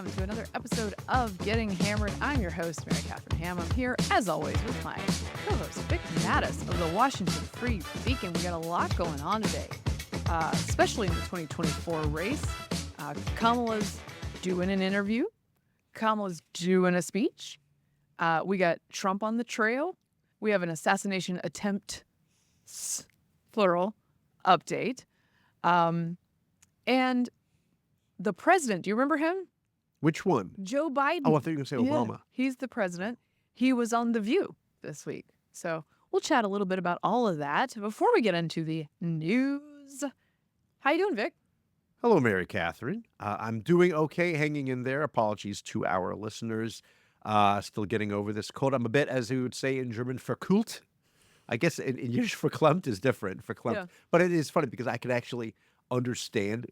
welcome to another episode of Getting Hammered. I'm your host, Mary Catherine Ham. I'm here, as always, with my co-host, Vic Mattis of the Washington Free Beacon. We got a lot going on today, especially in the 2024 race. Kamala's doing an interview. Kamala's doing a speech. We got Trump on the trail. We have an assassination attempt, plural, update. And the president, do you remember him? Which one? Joe Biden. Oh, I thought you were going to say Obama. Yeah, he's the president. He was on The View this week. So we'll chat a little bit about all of that. Before we get into the news, how you doing, Vic? Hello, Mary Catherine. I'm doing okay, hanging in there. Apologies to our listeners. Still getting over this cold. I'm a bit, as you would say in German, verkühlt. I guess in Yiddish, verklempt is different, verklempt. Yeah. But it is funny because I could actually understand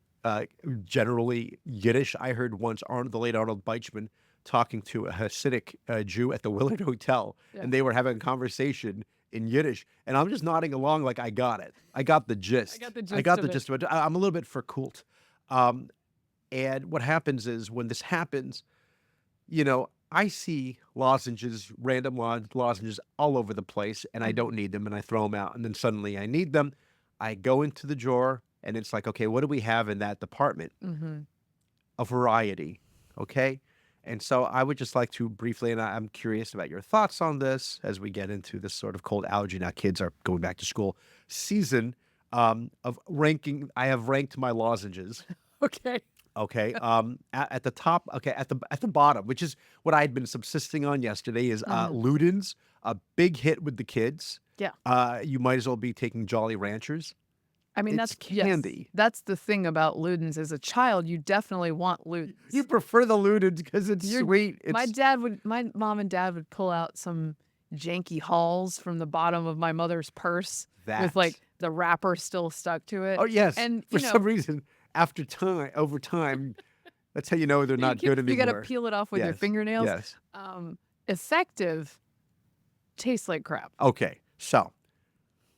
generally Yiddish. I heard once the late Arnold Beichman talking to a Hasidic Jew at the Willard Hotel, and they were having a conversation in Yiddish, and I'm just nodding along like I got it. I got the gist. I got the gist of it. I'm a little bit verkühlt. And what happens is when this happens, you know, I see lozenges, random lozenges all over the place, and I don't need them, and I throw them out, and then suddenly I need them. I go into the drawer, and it's like, okay, what do we have in that department? A variety, okay? And so I would just like to briefly, and I'm curious about your thoughts on this as we get into this sort of cold allergy. Now kids are going back to school season of ranking. I have ranked my lozenges. Okay. Okay. At the top. Okay. At the bottom, which is what I had been subsisting on yesterday, is Ludens, a big hit with the kids. Yeah. You might as well be taking Jolly Ranchers. I mean, it's that's candy. Yes, that's the thing about Ludens. As a child, you definitely want Ludens. You prefer the Ludens because it's sweet. My mom and dad would pull out some janky Halls from the bottom of my mother's purse with like the wrapper still stuck to it. Oh yes. And for some reason, over time, that's how you know they're not good anymore. You got to peel it off with your fingernails. Yes. Effective. Tastes like crap. Okay, so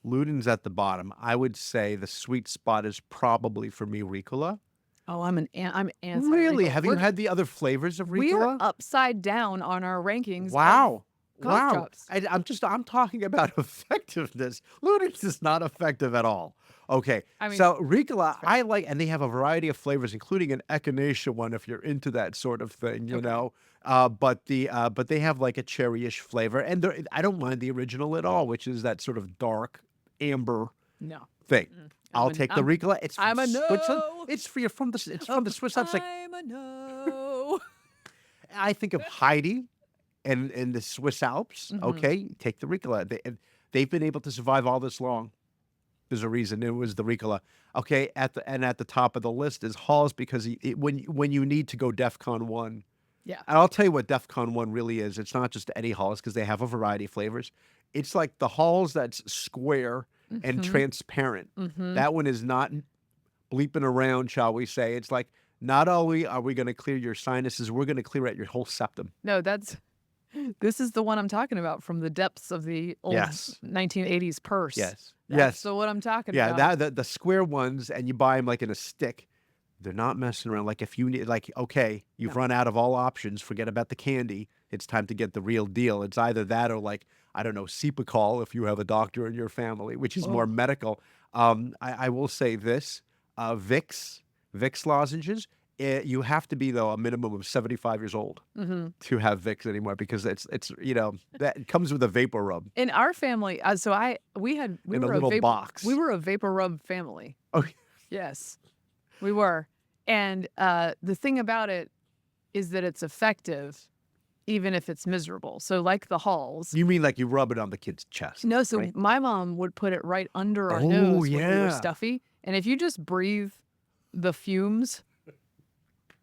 Ludens at the bottom. I would say the sweet spot is probably for me Ricola. Oh, I'm anti. Really? Have you had the other flavors of Ricola? We're upside down on our rankings. Wow. Wow. I'm talking about effectiveness. Ludens is not effective at all. Okay. So Ricola, I like, and they have a variety of flavors, including an echinacea one if you're into that sort of thing, you know. But they have like a cherryish flavor, and I don't mind the original at all, which is that sort of dark amber thing. I'll take the Ricola. It's from Switzerland. It's from the Swiss Alps. I'm a no. I think of Heidi and the Swiss Alps. Okay, take the Ricola. They've been able to survive all this long. There's a reason. It was the Ricola. Okay, at the top of the list is Halls because when you need to go DEFCON 1. Yeah. And I'll tell you what DEFCON 1 really is. It's not just any Halls because they have a variety of flavors. It's like the Halls that's square and transparent. That one is not bleeping around, shall we say. It's like, not only are we going to clear your sinuses, we're going to clear out your whole septum. No, this is the one I'm talking about from the depths of the old 1980s purse. Yes. That's the one I'm talking about. Yeah, the square ones, and you buy them like in a stick. They're not messing around. Like if you need, like, okay, you've run out of all options. Forget about the candy. It's time to get the real deal. It's either that or like, I don't know, Cepacol if you have a doctor in your family, which is more medical. I will say this, Vicks lozenges. You have to be, though, a minimum of 75 years old to have Vicks anymore because it's that it comes with a vapor rub. In our family, we were a little box. We were a vapor rub family. Oh, yes, we were. And the thing about it is that it's effective even if it's miserable. So like the Halls. You mean like you rub it on the kid's chest? No, so my mom would put it right under our nose when we were stuffy. And if you just breathe the fumes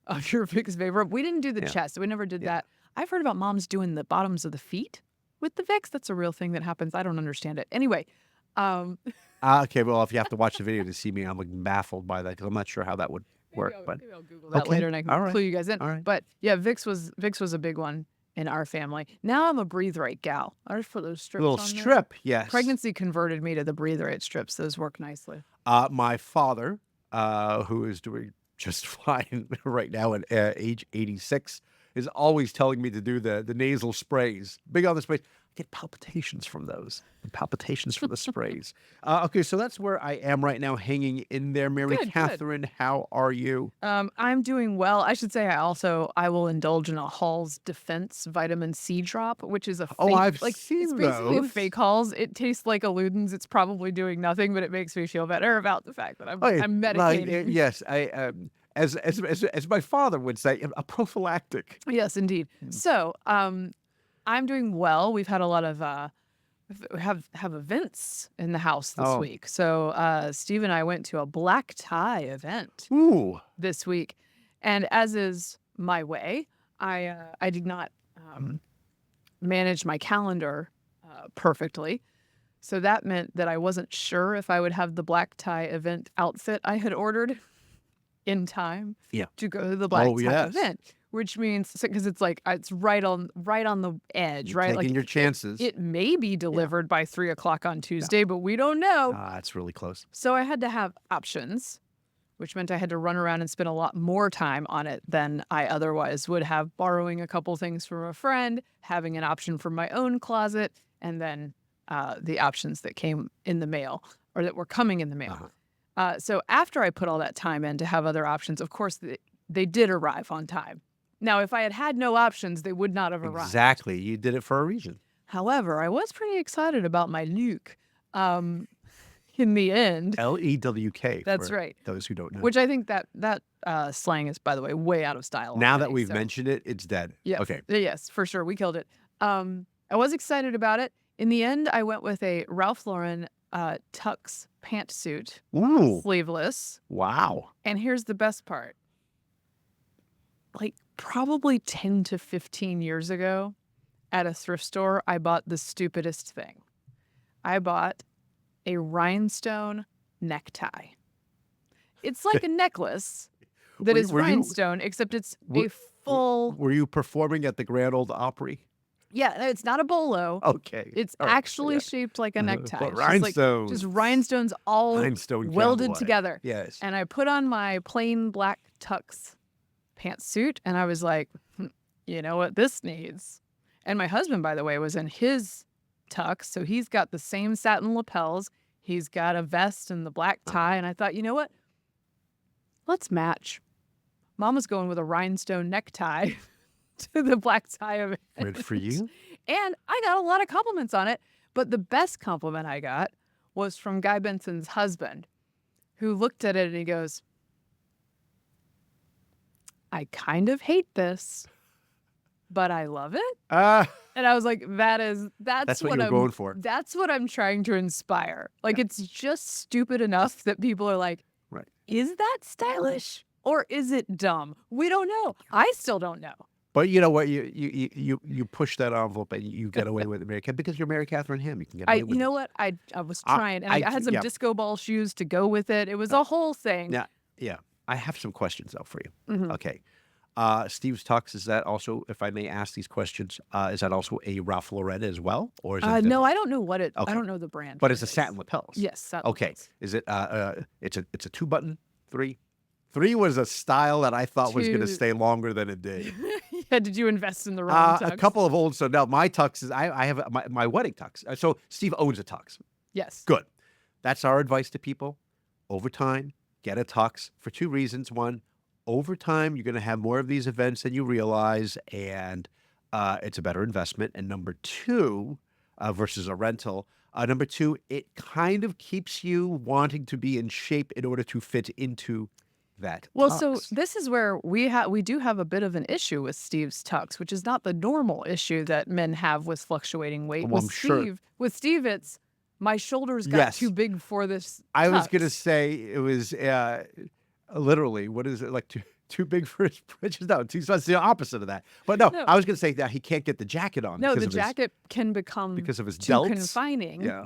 of your Vicks vapor rub, we didn't do the chest. We never did that. I've heard about moms doing the bottoms of the feet with the Vicks. That's a real thing that happens. I don't understand it. Anyway. Okay, well, if you have to watch the video to see me, I'm like baffled by that because I'm not sure how that would work. Maybe I'll Google that later and I can clue you guys in. All right. But yeah, Vicks was a big one in our family. Now I'm a Breathe Right gal. I just put those strips on there. Strip, yes. Pregnancy converted me to the Breathe Right strips. Those work nicely. My father, who is doing just fine right now at age 86, is always telling me to do the nasal sprays. Big on the sprays. I get palpitations from those. Palpitations from the sprays. Okay, so that's where I am right now, hanging in there. Mary Good, good. Catherine, how are you? I'm doing well. I should say I will indulge in a Hall's Defense vitamin C drop, which is a fake. Oh, I've It's seen basically a those. fake Hall's. It tastes like a Ludens. It's probably doing nothing, but it makes me feel better about the fact that I'm Oh, yeah, I'm like, medicating. yes, as my father would say, a prophylactic. Yes, indeed. So, I'm doing well. We've had a lot of have events in the house this Oh. week. So, Steve and I went to a black tie event Ooh. this week, and as is my way, I did not manage my calendar perfectly. So that meant that I wasn't sure if I would have the black tie event outfit I had ordered in time Yeah. to go to the black Oh, tie yes. event, which means because it's like it's right on the edge, You're right? taking Like your chances. it may be delivered by 3 o'clock on Tuesday, but we don't know. It's really close. So I had to have options, which meant I had to run around and spend a lot more time on it than I otherwise would have, borrowing a couple things from a friend, having an option from my own closet, and then the options that came in the mail or that were coming in the mail. So after I put all that time in to have other options, of course, they did arrive on time. Now, if I had had no options, they would not have arrived. Exactly. You did it for a reason. However, I was pretty excited about my look in the end. LEWK. That's for right. Those who don't know. Which I think that slang is, by the way, way out of style. Now that already, we've so- mentioned it, it's dead. Yeah. Okay. Yes, for sure. We killed it. I was excited about it. In the end, I went with a Ralph Lauren tux pantsuit, Ooh. sleeveless. Wow. And here's the best part. Like probably 10 to 15 years ago at a thrift store, I bought the stupidest thing. I bought a rhinestone necktie. It's like a necklace that is Were you- rhinestone, except it's were- a full. Were you performing at the Grand Old Opry? Yeah, no, it's not a bolo. Okay. It's All right. actually Yeah. shaped like a necktie. But It's just like rhinestones. just rhinestones all Rhinestone welded cowboy. together. Yes. And I put on my plain black tux pantsuit, and I was like, you know what this needs? And my husband, by the way, was in his tux, so he's got the same satin lapels. He's got a vest and the black tie, and I thought, you know what? Let's match. Mama's going with a rhinestone necktie to the black tie event. Good for you. And I got a lot of compliments on it. But the best compliment I got was from Guy Benson's husband, who looked at it and he goes, I kind of hate this, but I love it. And I was like, that's what you're going for. That's what I'm trying to inspire. Like, it's just stupid enough that people are like, Right. Is that stylish or is it dumb? We don't know. I still don't know. But you know what? You push that envelope and you get away with it, Mary Catherine, because you're Mary Catherine Ham. You can get away with You it. know what? I was trying, and I had some yeah. disco ball shoes to go with it. It was a whole thing. Now, yeah. I have some questions though for you. Mhm. Okay. Steve's Tux, is that also, if I may ask these questions, is that also a Ralph Lauren as well? Or is it No, different? I don't know what it. Okay. I don't know the brand. But for it's a this. satin lapels. Yes. Satin Okay. lapels. Is it it's a 2-button 3? 3 was a style that I thought was going to Two- stay longer than it did. Yeah, did you invest in the wrong tux? A couple of old, so now my tux is, I have my wedding tux. So Steve owns a tux. Yes. Good. That's our advice to people. Over time, get a tux for 2 reasons. One, over time, you're going to have more of these events than you realize, and it's a better investment. And number 2, versus a rental, number 2, it kind of keeps you wanting to be in shape in order to fit into that Well, tux. so this is where we do have a bit of an issue with Steve's tux, which is not the normal issue that men have with fluctuating weight. Well, with I'm sure- Steve, it's my shoulders got Yes. too big for this. I was going to tux. say it was literally, what is it, like too big for his britches? No, it's the opposite of that. But no, No. I was going to say that he can't get the jacket on. No, because the of his- jacket can become because of his too delts. confining. Yeah.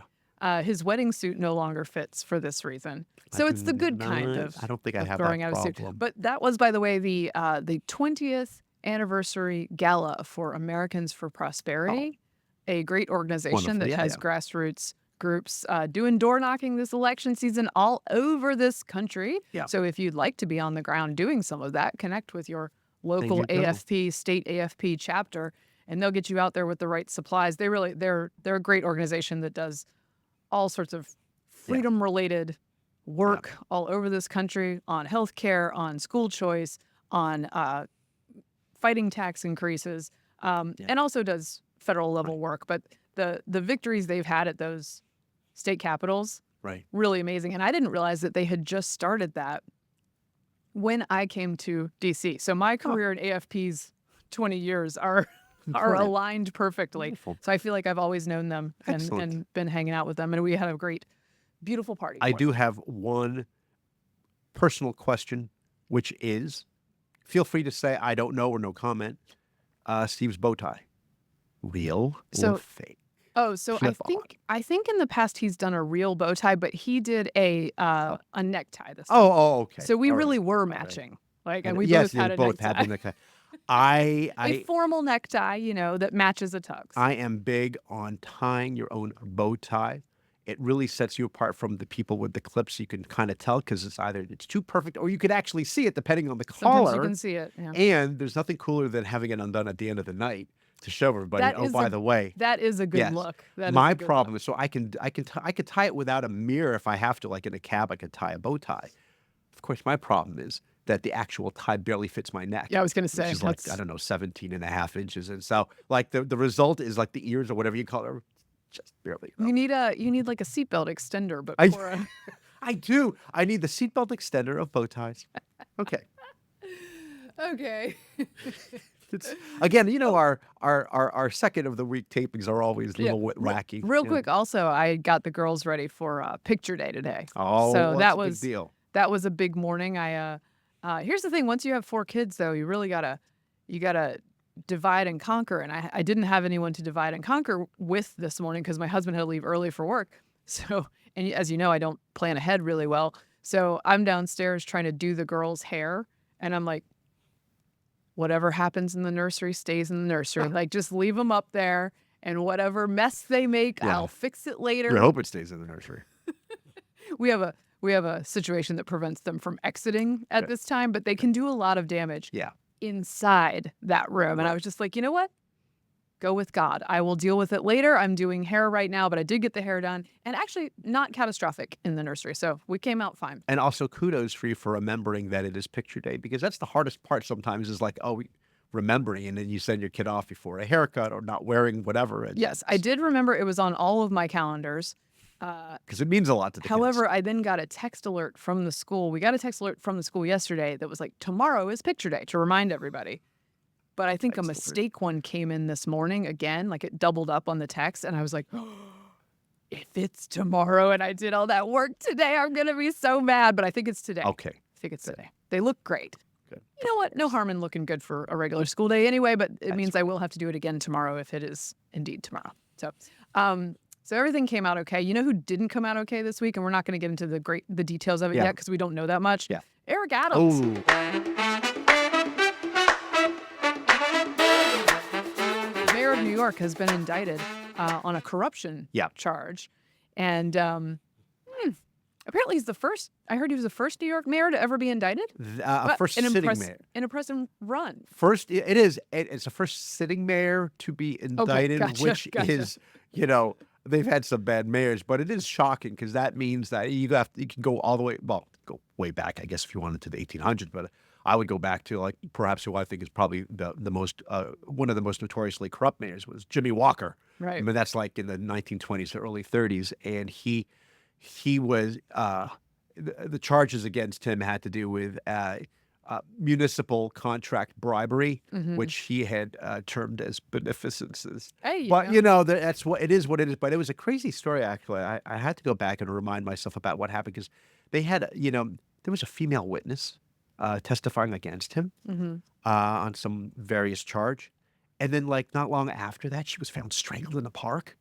His wedding suit no longer fits for this reason. So it's the good kind of. I don't think I of have throwing that out a suit. problem. But that was, by the way, the 20th anniversary gala for Americans for Prosperity, a great organization Wonderful. that Yeah, has yeah. grassroots groups doing door knocking this election season all over this country. Yeah. So if you'd like to be on the ground doing some of that, connect with your local you go. AFP, state AFP chapter, and they'll get you out there with the right supplies. They're a great organization that does all sorts of freedom-related work all over this country on healthcare, on school choice, on fighting tax increases, and also does federal level work. But the victories they've had at those state capitals, Right. really amazing. And I didn't realize that they had just started that when I came to DC. So my career in AFP's 20 years are aligned perfectly. Wonderful. So I feel like I've always known them and been hanging out with them. And we had a great, beautiful party. I for do them. have one personal question, which is, feel free to say I don't know or no comment. Steve's bow tie, real So- or fake? Oh, so Flip I think in the past he's done a real bow tie, but he did a necktie this time. Oh, okay. So we All right. really were All right. matching. Like, and And we yes, both had you a both necktie. had the necktie. I A formal necktie, that matches a tux. I am big on tying your own bow tie. It really sets you apart from the people with the clips. You can kind of tell because it's too perfect, or you could actually see it depending on the Sometimes collar. you can see it. Yeah. And there's nothing cooler than having it undone at the end of the night to show everybody. That Oh, is by a- the way, That is a good Yes. look. That is my a good problem look. is I could tie it without a mirror if I have to, like in a cab. I could tie a bow tie. Of course, my problem is that the actual tie barely fits my neck. Yeah, I was going to say. Which is like, that's- I don't know, 17 and a half inches. And so like the result is like the ears or whatever you call it, are just barely. You need like a seatbelt extender, but I- for a... I do. I need the seatbelt extender of bow ties. Okay. Okay. It's, again, our second of the week tapings are always a little wacky. Real Yeah. quick, also, I got the girls ready for picture day today. Oh, so that's that a big was deal. that was a big morning. Here's the thing: once you have 4 kids, though, you really gotta divide and conquer. And I didn't have anyone to divide and conquer with this morning because my husband had to leave early for work. So, and as you know, I don't plan ahead really well. So I'm downstairs trying to do the girls' hair, and I'm like, whatever happens in the nursery stays in the nursery. Like, just leave them up there, and whatever mess they make, Yeah. I'll fix it later. I hope it stays in the nursery. We have a situation that prevents them from exiting at this time, but they can do a lot of damage Yeah. inside that room. And I was just like, you know what? Go with God. I will deal with it later. I'm doing hair right now, but I did get the hair done, and actually not catastrophic in the nursery. So we came out fine. And also kudos for you for remembering that it is picture day, because that's the hardest part sometimes is like, remembering, and then you send your kid off before a haircut or not wearing whatever. Yes, I did remember it was on all of my calendars. Because it means a lot to the However, kids. I then got a text alert from the school. We got a text alert from the school yesterday that was like, tomorrow is picture day, to remind everybody. But I think a mistake one came in this morning again, like it doubled up on the text. And I was like, if it's tomorrow and I did all that work today, I'm going to be so mad. But I think it's today. Okay. I think it's today. They look great. Good. You know what? No harm in looking good for a regular school day anyway, but it means I will have to do it again tomorrow if it is indeed tomorrow. So everything came out okay. You know who didn't come out okay this week? And we're not going to get into the details of it Yeah. yet because we don't know that much. Yeah. Eric Adams. Oh, The mayor of New York has been indicted on a corruption charge. And apparently he's the first. I heard he was the first New York mayor to ever be indicted. first An sitting impress- mayor. An impressive run. First, it is. It's the first sitting mayor to be indicted, gotcha, which gotcha. is, they've had some bad mayors, but it is shocking because that means that you can go all the way, go way back, I guess, if you wanted to the 1800s, but I would go back to like perhaps who I think is probably the most one of the most notoriously corrupt mayors was Jimmy Walker. Right. I mean, that's like in the 1920s to early 30s, and he was the charges against him had to do with municipal contract bribery, which he had termed as beneficences. Hey, But that's what it is. What it is. But it was a crazy story. Actually, I had to go back and remind myself about what happened because they had there was a female witness testifying against him on some various charge, and then like not long after that, she was found strangled in a park.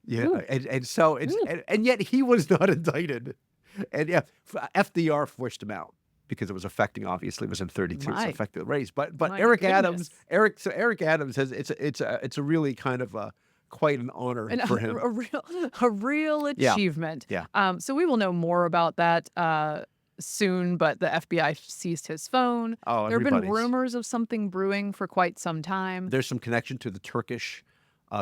Yeah, Ooh. and so it's and yet he was not indicted, and yeah, FDR forced him out because it was affecting. Obviously, it was in 32, so My. it affected the race. But My Eric goodness. Adams, Eric Adams has it's a really kind of quite an honor And for him. a real achievement. Yeah. So we will know more about that soon, but the FBI seized his phone. Oh, there have been everybody's. rumors of something brewing for quite some time. There's some connection to the Turkish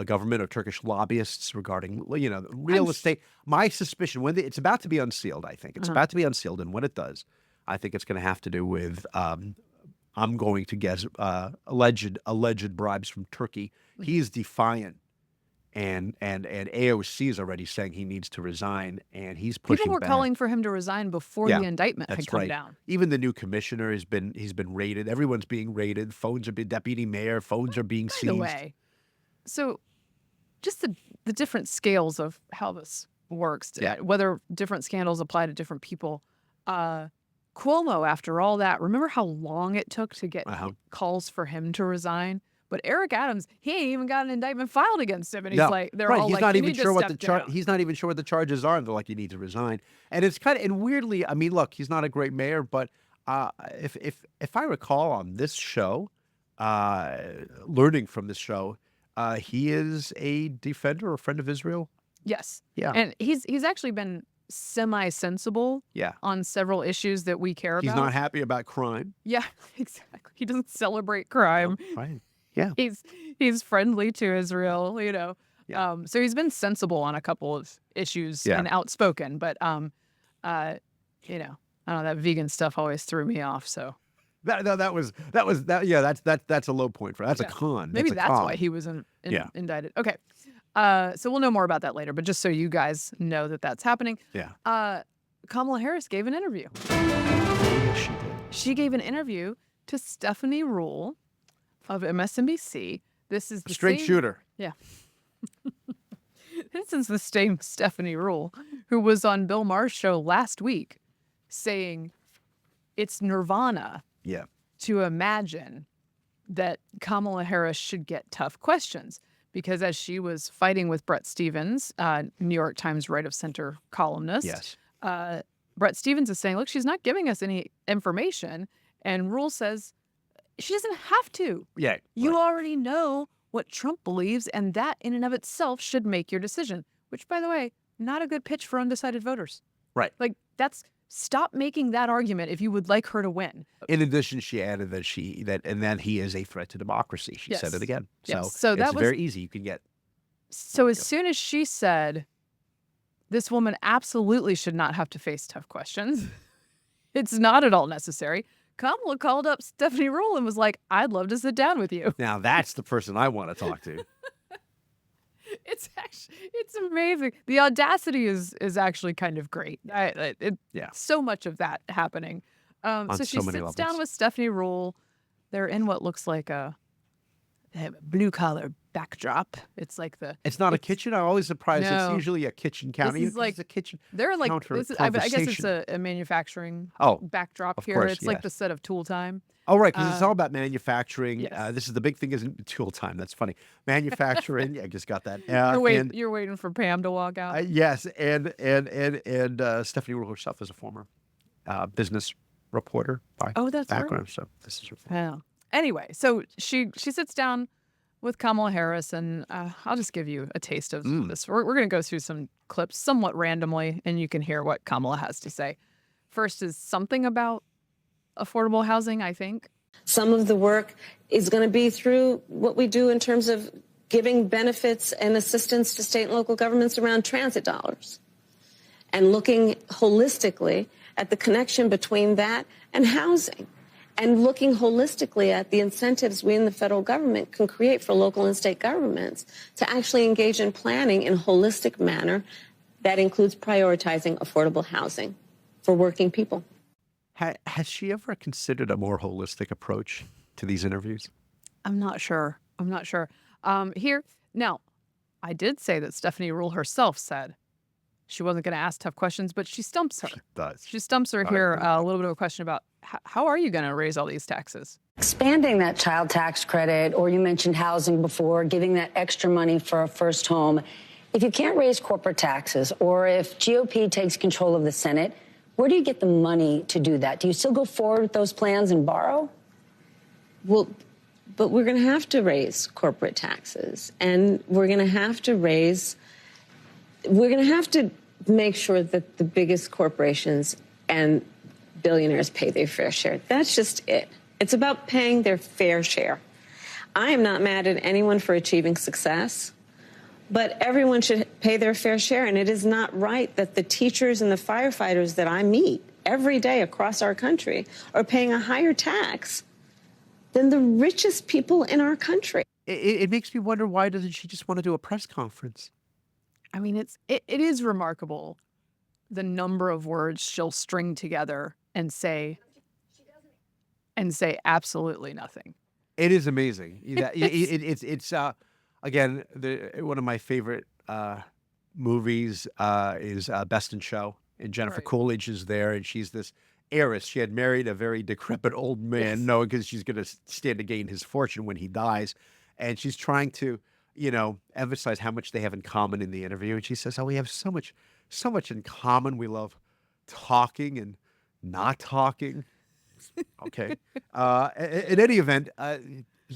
government or Turkish lobbyists regarding, real estate. My suspicion, it's about to be unsealed, I think. It's about to be unsealed, and when it does, I think it's going to have to do with, I'm going to guess, alleged bribes from Turkey. He's defiant, and AOC is already saying he needs to resign, and he's pushing People were back. calling for him to resign before the indictment had come down. Even the new commissioner he's been raided. Everyone's being raided. Deputy mayor phones are being seized. By the way, so just the different scales of how this works, whether different scandals apply to different people. Cuomo, after all that, remember how long it took to get calls for him to resign? But Eric Adams, he ain't even got an indictment filed against him, and he's like, they're all like, you need to step down. He's not even sure what the charges are. And they're like, you need to resign. And it's and weirdly, I mean, look, he's not a great mayor, but if I recall on this show, learning from this show, he is a defender or friend of Israel. Yes. Yeah. And he's actually been semi-sensible on several issues that we care about. He's not happy about crime. Yeah, exactly. He doesn't celebrate crime. Right. Yeah. He's friendly to Israel, Yeah. So he's been sensible on a couple of issues and outspoken, but I don't know, that vegan stuff always threw me off, so that's a low point for that's a con. Maybe that's why he was indicted. Okay. So we'll know more about that later, but just so you guys know that that's happening. Yeah. Kamala Harris gave an interview. She gave an interview to Stephanie Ruhle of MSNBC. This is the straight shooter. Yeah. This is the same Stephanie Ruhle who was on Bill Maher's show last week saying it's nirvana to imagine that Kamala Harris should get tough questions. Because as she was fighting with Bret Stephens, New York Times right of center columnist, Bret Stephens is saying, look, she's not giving us any information. And Ruhle says, she doesn't have to. Yeah. You already know what Trump believes, and that in and of itself should make your decision. Which, by the way, not a good pitch for undecided voters. Right. Like, stop making that argument if you would like her to win. In addition, she added that he is a threat to democracy. She said it again. So that was very easy. You can get. So as soon as she said, this woman absolutely should not have to face tough questions, it's not at all necessary, Kamala called up Stephanie Ruhle and was like, I'd love to sit down with you. Now that's the person I want to talk to. It's amazing. The audacity is actually kind of great. So much of that happening. So she sits down with Stephanie Ruhle. They're in what looks like a blue collar backdrop. It's like it's not a kitchen. I'm always surprised. No. It's usually a kitchen counter. This is like a kitchen. They're like I guess it's a manufacturing backdrop here. Course, it's like the set of Tool Time. Oh, right, because it's all about manufacturing. Yes. This is the big thing, isn't Tool Time? That's funny. Manufacturing. I just got that. You're waiting for Pam to walk out. Yes, and Stephanie Ruhle herself is a former business reporter by background. Right. So this is her. Yeah. Anyway, so she sits down with Kamala Harris, and I'll just give you a taste of this. We're going to go through some clips somewhat randomly, and you can hear what Kamala has to say. First is something about affordable housing, I think. Some of the work is going to be through what we do in terms of giving benefits and assistance to state and local governments around transit dollars and looking holistically at the connection between that and housing and looking holistically at the incentives we in the federal government can create for local and state governments to actually engage in planning in a holistic manner that includes prioritizing affordable housing for working people. Has she ever considered a more holistic approach to these interviews? I'm not sure. Here, now, I did say that Stephanie Ruhle herself said she wasn't going to ask tough questions, but she stumps her. She does. She stumps her here. A little bit of a question about how are you going to raise all these taxes? Expanding that child tax credit, or you mentioned housing before, giving that extra money for a first home. If you can't raise corporate taxes, or if GOP takes control of the Senate, where do you get the money to do that? Do you still go forward with those plans and borrow? Well, but we're going to have to raise corporate taxes, and we're going to have to make sure that the biggest corporations and billionaires pay their fair share. That's just it. It's about paying their fair share. I am not mad at anyone for achieving success, but everyone should pay their fair share, and it is not right that the teachers and the firefighters that I meet every day across our country are paying a higher tax than the richest people in our country. It makes me wonder, why doesn't she just want to do a press conference? I mean, it is remarkable the number of words she'll string together and say absolutely nothing. It is amazing. It's again, one of my favorite movies is Best in Show, and Jennifer Right. Coolidge is there, and she's this heiress. She had married a very decrepit old man, knowing because she's going to stand to gain his fortune when he dies, and she's trying to, emphasize how much they have in common in the interview. And she says, "Oh, we have so much in common. We love talking and not talking." Okay. In any event,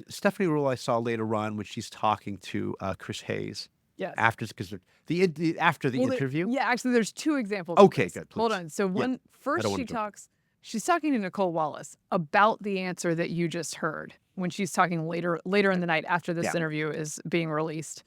Stephanie Rule I saw later on when she's talking to Chris Hayes. Yes. After the interview. Yeah, actually, there's two examples. of Okay, this. good, Hold please. on. So Yeah. first wanna interrupt. she's talking to Nicole Wallace about the answer that you just heard when she's talking later in the night after this interview is being released.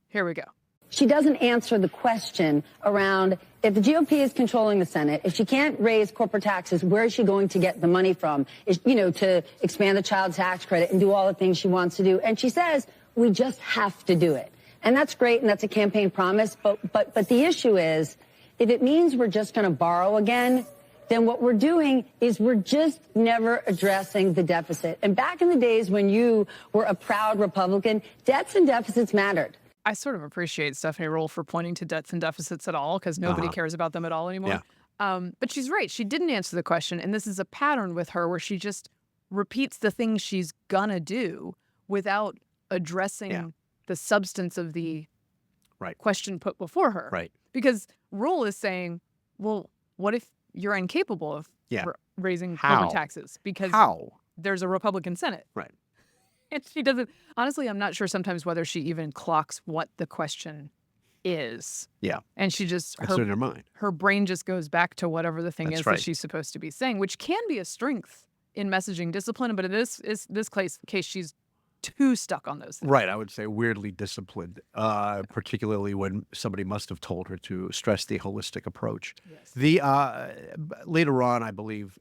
Here we go. She doesn't answer the question around if the GOP is controlling the Senate, if she can't raise corporate taxes, where is she going to get the money from, to expand the child tax credit and do all the things she wants to do. And she says, we just have to do it. And that's great, and that's a campaign promise. But the issue is, if it means we're just going to borrow again, then what we're doing is we're just never addressing the deficit. And back in the days when you were a proud Republican, debts and deficits mattered. I sort of appreciate Stephanie Rule for pointing to debts and deficits at all, because nobody cares about them at all anymore. Yeah. But she's right. She didn't answer the question. And this is a pattern with her where she just repeats the things she's gonna do without addressing the substance of the question put before her. Right. Because Rule is saying, well, what if you're incapable of raising corporate taxes? Because there's a Republican Senate. Right. And she doesn't. Honestly, I'm not sure sometimes whether she even clocks what the question is. Yeah. And she just, That's in her mind. her brain just goes back to whatever the thing That's is right. that she's supposed to be saying, which can be a strength in messaging discipline. But in this case, she's too stuck on those things. Right. I would say weirdly disciplined, particularly when somebody must have told her to stress the holistic approach. Yes. The later on, I believe,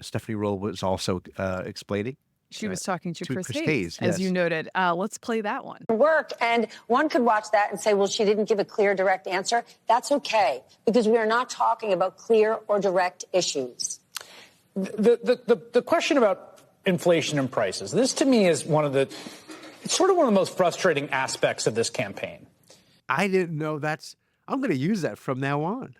Stephanie Rule was also explaining. She was talking to Chris Hayes, Hayes, as you yes. noted. Let's play that one. Work, and one could watch that and say, well, she didn't give a clear, direct answer. That's okay, because we are not talking about clear or direct issues. The question about inflation and prices, this to me is it's sort of one of the most frustrating aspects of this campaign. I didn't know I'm going to use that from now on.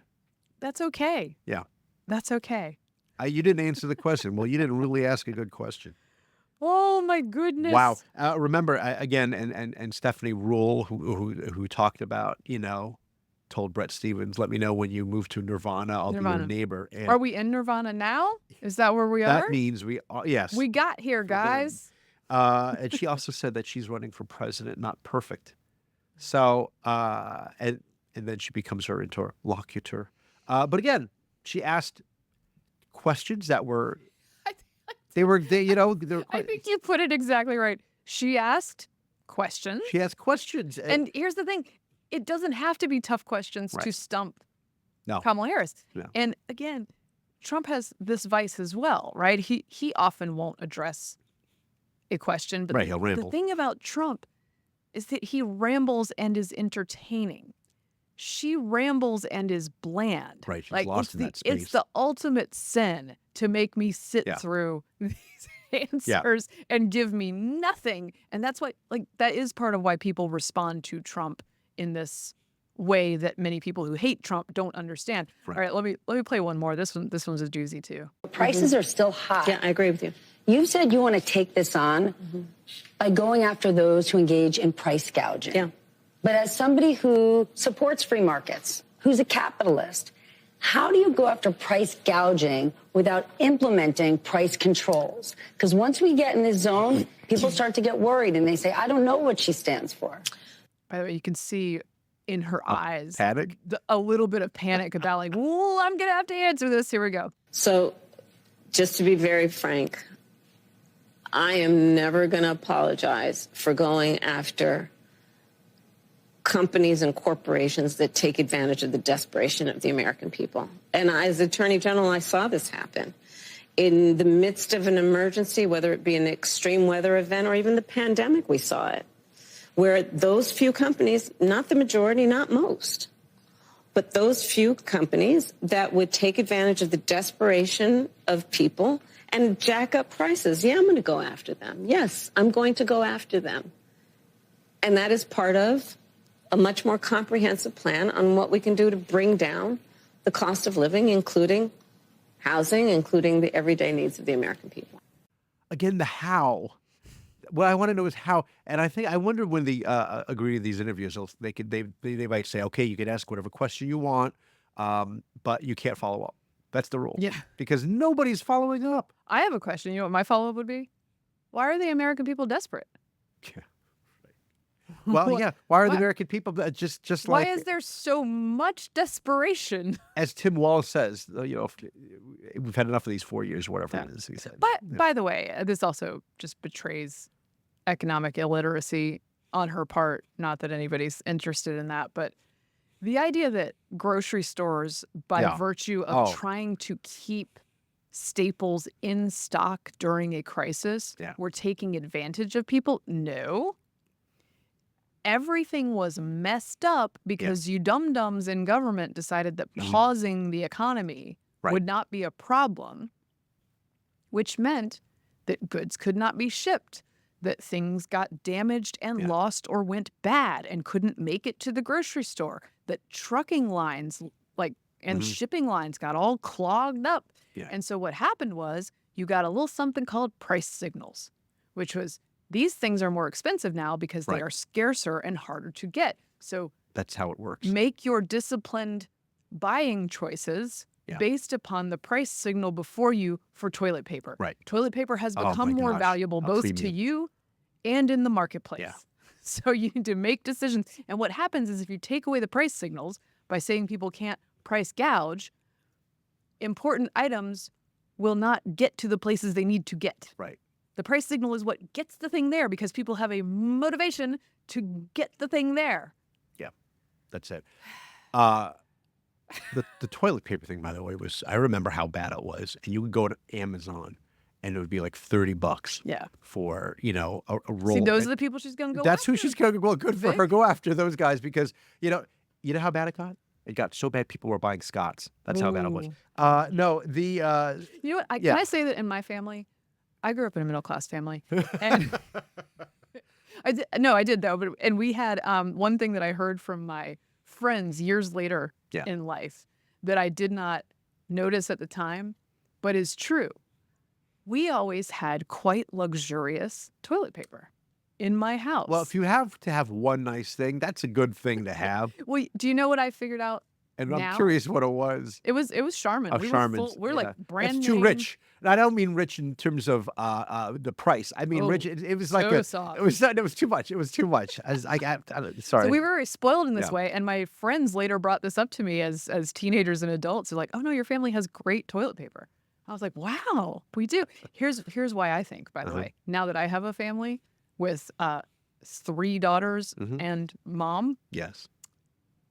That's okay. Yeah. That's okay. You didn't answer the question. Well, you didn't really ask a good question. Oh, my goodness. Wow. Remember, again, and Stephanie Rule, who talked about, told Brett Stevens, let me know when you move to Nirvana. I'll be your neighbor. And Are we in Nirvana now? Is that where we are? that means we are, yes. We got here, guys. And she also said that she's running for president, not perfect. So, and then she becomes her interlocutor. But again, she asked questions that were, I think you put it exactly right. She asked questions. She asked questions. And here's the thing. It doesn't have to be tough questions to stump Kamala Harris. No. And again, Trump has this vice as well, right? He often won't address a question. But he'll ramble. The thing about Trump is that he rambles and is entertaining. She rambles and is bland. Right, she's lost in that space. It's the ultimate sin to make me sit through these answers and give me nothing. And that's why, that is part of why people respond to Trump in this way that many people who hate Trump don't understand. Right. All right, let me play one more. This one's a doozy too. Prices are still high. Yeah, I agree with you. You said you want to take this on by going after those who engage in price gouging. Yeah. But as somebody who supports free markets, who's a capitalist, how do you go after price gouging without implementing price controls? Because once we get in this zone, People start to get worried and they say, I don't know what she stands for. By the way, you can see in her eyes Panic? a little bit of panic about like, well, I'm going to have to answer this. Here we go. So just to be very frank, I am never going to apologize for going after companies and corporations that take advantage of the desperation of the American people. And as Attorney General, I saw this happen. In the midst of an emergency, whether it be an extreme weather event or even the pandemic, we saw it, where those few companies, not the majority, not most, but those few companies that would take advantage of the desperation of people and jack up prices. Yeah, I'm going to go after them. Yes, I'm going to go after them. And that is part of a much more comprehensive plan on what we can do to bring down the cost of living, including housing, including the everyday needs of the American people. Again, the how. What I want to know is how. And I wonder when they agree to these interviews, they might say, okay, you can ask whatever question you want, but you can't follow up. That's the rule. Yeah. Because nobody's following up. I have a question. You know what my follow-up would be? Why are the American people desperate? Yeah. Well, yeah. Why are the American people just Why like? is there so much desperation? As Tim Walz says, we've had enough of these 4 years, whatever it is. He said. By the way, this also just betrays economic illiteracy on her part. Not that anybody's interested in that, but the idea that grocery stores, by virtue of trying to keep staples in stock during a crisis, were taking advantage of people. No. Everything was messed up because you dum-dums in government decided that pausing the economy would not be a problem, which meant that goods could not be shipped, that things got damaged and lost or went bad and couldn't make it to the grocery store, that trucking lines and shipping lines got all clogged up. Yeah. And so what happened was you got a little something called price signals, which was these things are more expensive now because they are scarcer and harder to get. So that's how it works. Make your disciplined buying choices based upon the price signal before you for toilet paper. Right. Toilet paper has become more valuable both to you and in the marketplace. Yeah. So you need to make decisions. And what happens is if you take away the price signals by saying people can't price gouge, important items will not get to the places they need to get. Right. The price signal is what gets the thing there because people have a motivation to get the thing there. Yeah, that's it. The toilet paper thing, by the way, I remember how bad it was. And you would go to Amazon and it would be like $30 for, a roll. See, those are the people she's going to go That's after. who she's going to go. Well, good for her. Go after those guys because, you know how bad it got? It got so bad people were buying Scots. That's how bad it was. No, the... You know what? Can I say that in my family? I grew up in a middle-class family. And I did though. And we had one thing that I heard from my friends years later in life that I did not notice at the time, but is true. We always had quite luxurious toilet paper in my house. Well, if you have to have one nice thing, that's a good thing to have. Well, do you know what I figured out? And now? I'm curious what it was. It was Charmin. We're like brand It's name. too rich. And I don't mean rich in terms of the price. I mean rich. It was like soft. It was too much. It was too much. Sorry. So we were very spoiled in this way, and my friends later brought this up to me as teenagers and adults. They're like, "Oh no, your family has great toilet paper." I was like, "Wow, we do." Here's why I think. By the way, now that I have a family with 3 daughters and mom. Yes.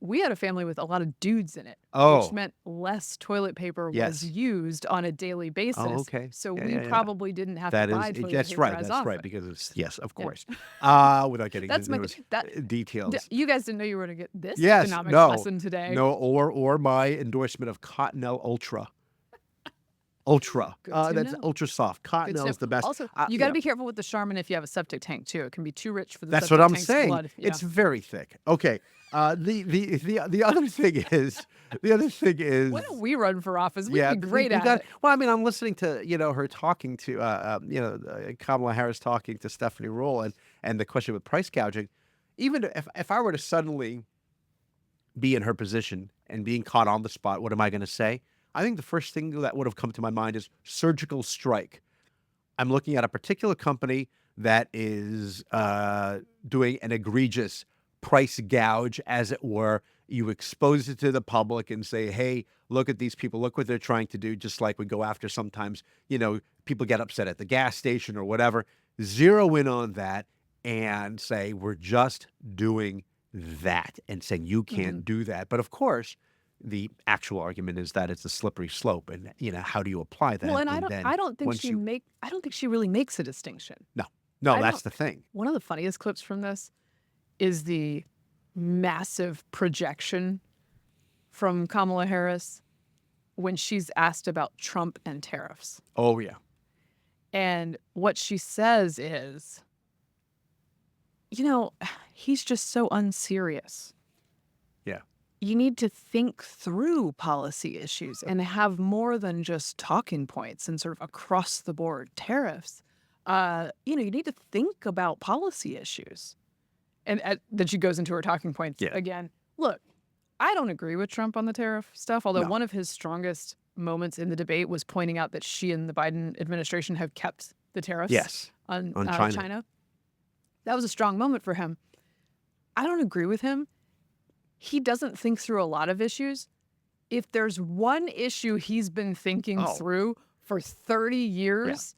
We had a family with a lot of dudes in it, which meant less toilet paper was used on a daily basis. Oh, okay. So we probably didn't have to buy toilet paper that's right. as That's often. right. Because of course. Without getting into those details. You guys didn't know you were going to get this Yes. economics No. lesson today. No. Or my endorsement of Cottonelle Ultra. Ultra. That's ultra soft. Cottonelle is the best. Also, you got to be careful with the Charmin if you have a septic tank too. It can be too rich for the That's septic what I'm tank's saying. blood. Yeah. It's very thick. Okay. The other thing is Why don't we run for office? We'd be great at it. Well, I mean, I'm listening to her talking to Kamala Harris talking to Stephanie Roll and the question with price gouging. Even if I were to suddenly be in her position and being caught on the spot, what am I going to say? I think the first thing that would have come to my mind is surgical strike. I'm looking at a particular company that is doing an egregious price gouge, as it were. You expose it to the public and say, hey, look at these people, look what they're trying to do, just like we go after sometimes, people get upset at the gas station or whatever. Zero in on that and say, we're just doing that, and saying you can't do that. But of course, the actual argument is that it's a slippery slope, and how do you apply that? Well, and then I don't think once you- I don't think she really makes a distinction. No, I that's don't- the thing. One of the funniest clips from this is the massive projection from Kamala Harris when she's asked about Trump and tariffs. Oh yeah, And what she says is, he's just so unserious. yeah. You need to think through policy issues and have more than just talking points and sort of across the board tariffs. You need to think about policy issues. And then she goes into her talking points again. Look, I don't agree with Trump on the tariff stuff, although one of his strongest moments in the debate was pointing out that she and the Biden administration have kept the tariffs on China. That was a strong moment for him. I don't agree with him. He doesn't think through a lot of issues. If there's one issue he's been thinking through for 30 years,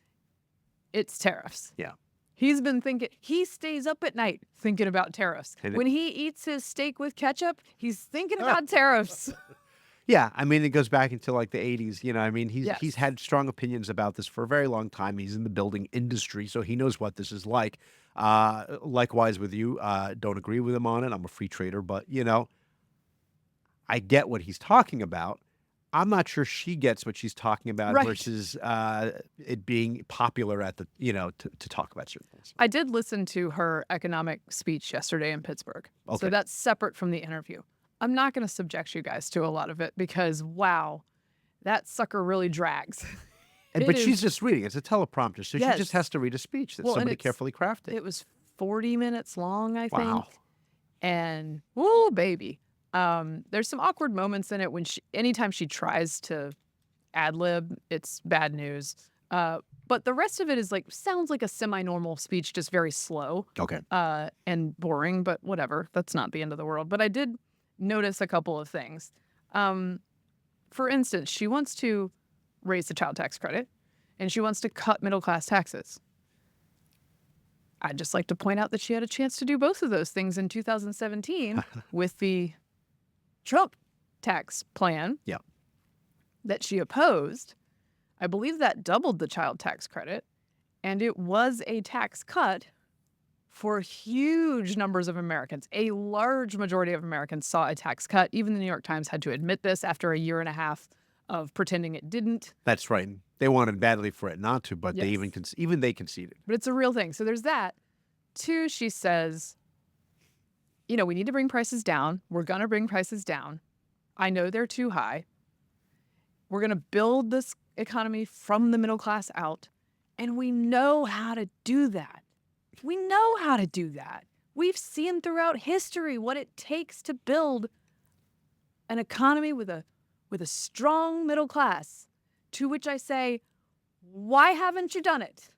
it's tariffs. Yeah. He's been thinking, he stays up at night thinking about tariffs. When he eats his steak with ketchup, he's thinking about tariffs. Yeah, I mean, it goes back into like the 80s. Yes. He's had strong opinions about this for a very long time. He's in the building industry, so he knows what this is like. Likewise with you, don't agree with him on it. I'm a free trader, but I get what he's talking about. I'm not sure she gets what she's talking about versus it being popular at the to talk about certain things. I did listen to her economic speech yesterday in Pittsburgh. Okay. So that's separate from the interview. I'm not going to subject you guys to a lot of it because, wow, that sucker really drags. But she's just reading. It's a teleprompter, so she just has to read a speech that somebody carefully crafted. It was 40 minutes long, I think. Wow. And, whoa, baby. There's some awkward moments in it when anytime she tries to ad-lib, it's bad news. But the rest of it is sounds like a semi-normal speech, just very slow. Okay. And boring, but whatever. That's not the end of the world. But I did notice a couple of things. For instance, she wants to raise the child tax credit, and she wants to cut middle-class taxes. I'd just like to point out that she had a chance to do both of those things in 2017 with the Trump tax plan that she opposed. I believe that doubled the child tax credit, and it was a tax cut for huge numbers of Americans. A large majority of Americans saw a tax cut. Even the New York Times had to admit this after a year and a half of pretending it didn't. That's right. They wanted badly for it not to, but Yes. they even they conceded. But it's a real thing. So there's that. Two, she says, we need to bring prices down. We're going to bring prices down. I know they're too high. We're going to build this economy from the middle class out. And we know how to do that. We know how to do that. We've seen throughout history what it takes to build an economy with a strong middle class, to which I say, why haven't you done it?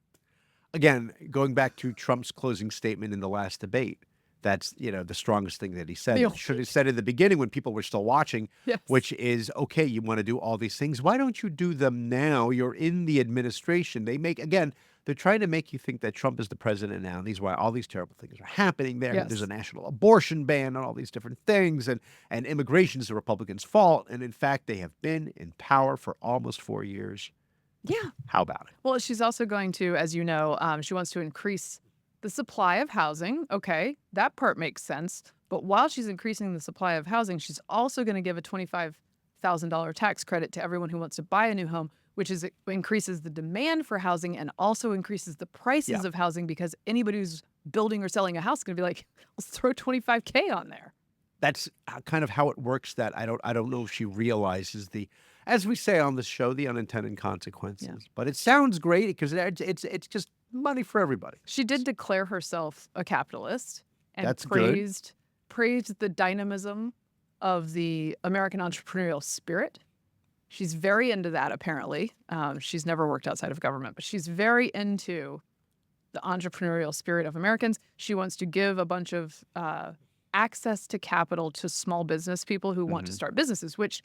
Again, going back to Trump's closing statement in the last debate, that's the strongest thing that he said. He should have said in the beginning when people were still watching, which is, okay, you want to do all these things. Why don't you do them now? You're in the administration. They're trying to make you think that Trump is the president now. And these why all these terrible things are happening there. Yes. There's a national abortion ban and all these different things. And immigration is the Republicans' fault. And in fact, they have been in power for almost 4 years. Yeah. How about it? Well, she's also going to, as you know, she wants to increase the supply of housing. Okay, that part makes sense. But while she's increasing the supply of housing, she's also going to give a $25,000 tax credit to everyone who wants to buy a new home, which increases the demand for housing and also increases the prices of housing, because anybody who's building or selling a house is going to be like, let's throw $25K on there. That's kind of how it works. That I don't know if she realizes as we say on this show, the unintended consequences. Yeah. But it sounds great because it's just money for everybody. She did declare herself a capitalist and That's good. praised the dynamism of the American entrepreneurial spirit. She's very into that, apparently. She's never worked outside of government, but she's very into the entrepreneurial spirit of Americans. She wants to give a bunch of access to capital to small business people who want to start businesses, which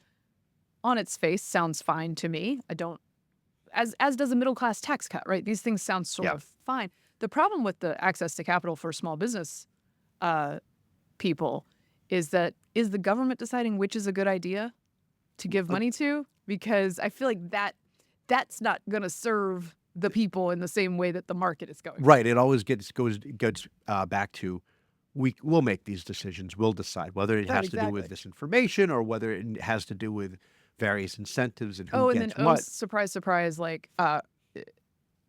on its face sounds fine to me. I don't, as does a middle class tax cut, right? These things sound sort of fine. The problem with the access to capital for small business people is the government deciding which is a good idea to give money to? Because I feel like that's not going to serve the people in the same way that the market is going. Right. It always goes back to we'll make these decisions. We'll decide whether it has to do with this information or whether it has to do with various incentives and who gets what. Surprise, surprise! Like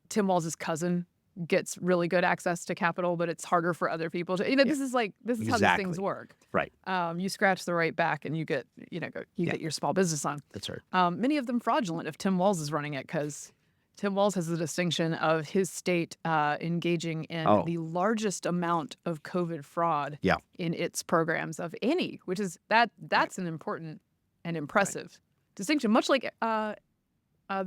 Tim Walz's cousin gets really good access to capital, but it's harder for other people to. This is how these things work. Right. You scratch the right back and you get get your small business on. That's right. Many of them fraudulent if Tim Walz is running it, because Tim Walz has the distinction of his state engaging in the largest amount of COVID fraud in its programs of any, which is that's an important and impressive distinction, much like the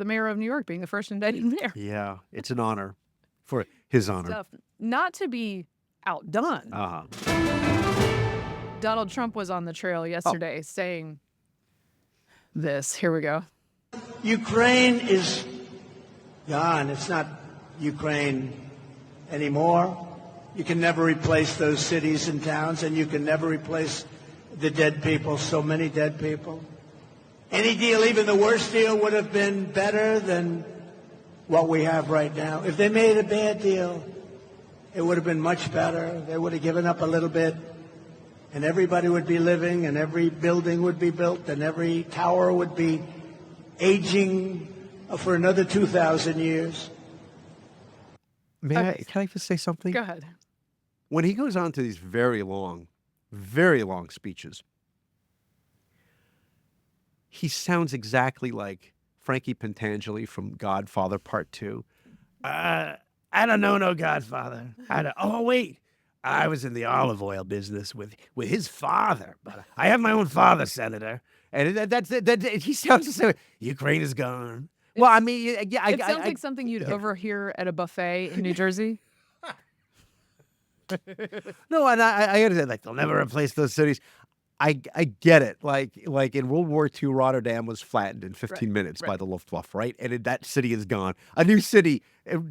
mayor of New York being the first indicted mayor. Yeah, it's an honor for his honor. Stuff. Not to be outdone. Donald Trump was on the trail yesterday saying this. Here we go. Ukraine is gone. It's not Ukraine anymore. You can never replace those cities and towns, and you can never replace the dead people, so many dead people. Any deal, even the worst deal, would have been better than what we have right now. If they made a bad deal, it would have been much better. They would have given up a little bit, and everybody would be living, and every building would be built, and every tower would be aging for another 2,000 years. Can I just say something? Go ahead. When he goes on to these very long speeches, he sounds exactly like Frankie Pentangeli from Godfather Part 2. I don't know no Godfather. Oh, wait. I was in the olive oil business with his father, but I have my own father, Senator. And he sounds the same. Ukraine is gone. Well, I mean, yeah. It sounds like something you'd overhear at a buffet in New Jersey. No, and I understand, like, they'll never replace those cities. I get it. Like in World War II, Rotterdam was flattened in 15 minutes by the Luftwaffe, right? And that city is gone. A new city